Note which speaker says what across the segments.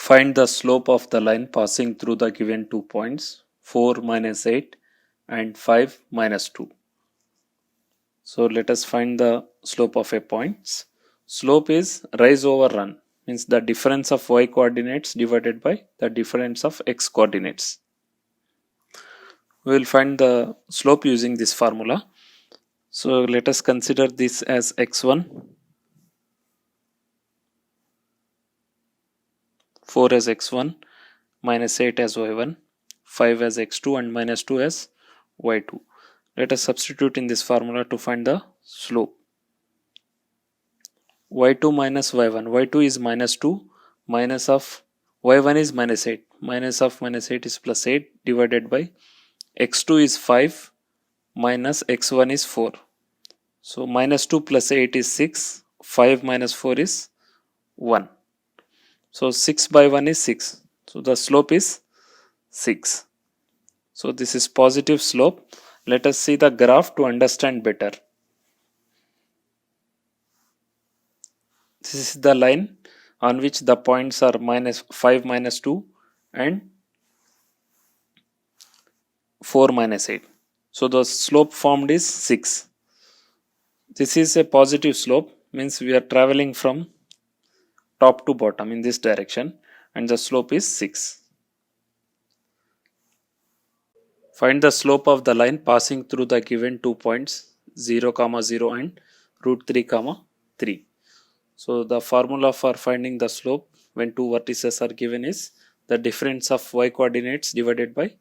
Speaker 1: Find the slope of the line passing through the given 2 points 4 minus 8 and 5 minus 2. So let us find the slope of a point. Slope is rise over run, means the difference of y coordinates divided by the difference of x coordinates. We will find the slope using this formula. So let us consider this as x1, 4 as x1, minus 8 as y1, 5 as x2 and minus 2 as y2. Let us substitute in this formula to find the slope. y2 minus y1. y2 is minus 2, minus of y1 is minus 8. Minus of minus 8 is plus 8 divided by x2 is 5 minus x1 is 4. So minus 2 plus 8 is 6. 5 minus 4 is 1. So 6 by 1 is 6. So the slope is 6. So this is positive slope. Let us see the graph to understand better. This is the line on which the points are minus 5 minus 2 and 4 minus 8. So the slope formed is 6. This is a positive slope, means we are traveling from top to bottom in this direction, and the slope is 6. Find the slope of the line passing through the given 2 points 0, 0 and root 3, 3. So the formula for finding the slope when two vertices are given is the difference of y coordinates divided by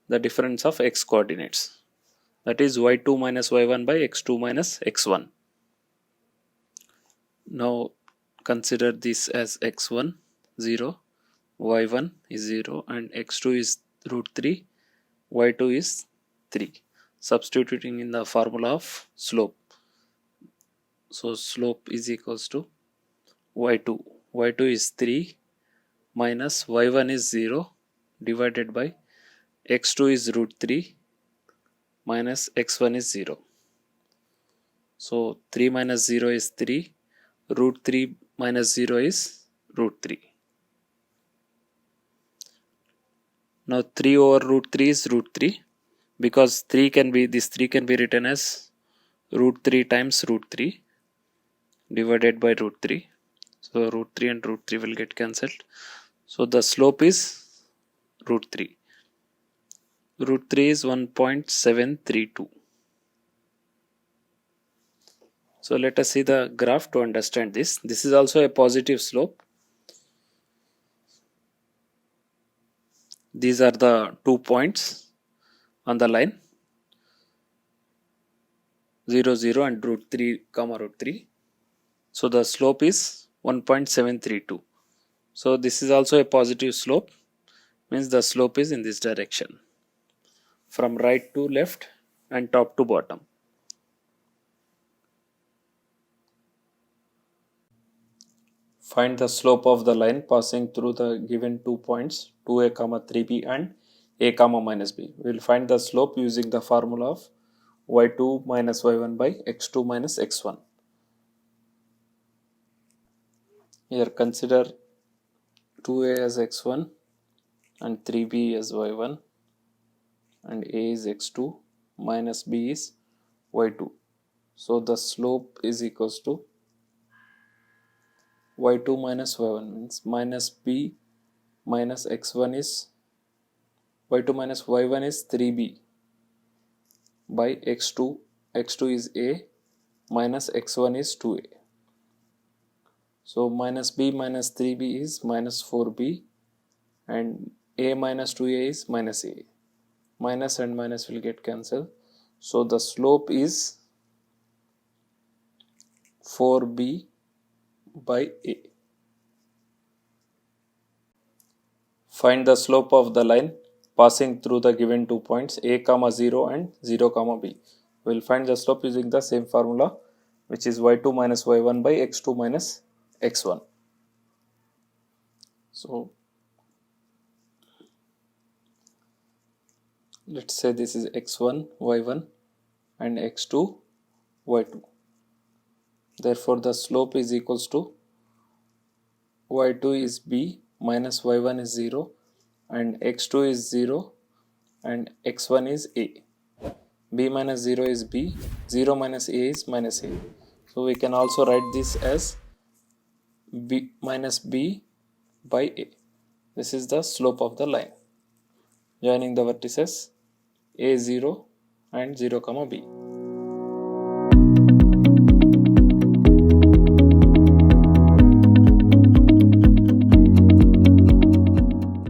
Speaker 1: the difference of x coordinates. That is y2 minus y1 by x2 minus x1. Now consider this as x1 0, y1 is 0 and x2 is root 3, y2 is 3. Substituting in the formula of slope. So slope is equals to y2. y2 is 3 minus y1 is 0 divided by x2 is root 3 minus x1 is 0. So 3 minus 0 is 3. Root 3 minus 0 is root 3. Now 3 over root 3 is root 3, because 3 can be written as root 3 times root 3 divided by root 3. So root 3 and root 3 will get cancelled. So the slope is root 3. Root 3 is 1.732. So let us see the graph to understand this. This is also a positive slope. These are the 2 points on the line 0, 0 and root 3, root 3. So the slope is 1.732. So this is also a positive slope, means the slope is in this direction from right to left and top to bottom. Find the slope of the line passing through the given 2 points 2a, 3b and a, minus b. We will find the slope using the formula of y2 minus y1 by x2 minus x1. Here consider 2a as x1 and 3b as y1 and a is x2 minus b is y2. So the slope is equals to y2 minus y1, means minus b minus x1 is y2 minus y1 is 3b by x2. x2 is a minus x1 is 2a. So minus b minus 3b is minus 4b and a minus 2a is minus a. Minus and minus will get cancelled. So the slope is 4b by a. Find the slope of the line passing through the given 2 points a, 0 and 0, b. We will find the slope using the same formula, which is y2 minus y1 by x2 minus x1. So let's say this is x1 y1 and x2 y2. Therefore the slope is equals to y2 is b minus y1 is 0 and x2 is 0 and x1 is a. B minus 0 is b, 0 minus a is minus a. So we can also write this as b minus b by a. This is the slope of the line joining the vertices a0 and 0 comma b.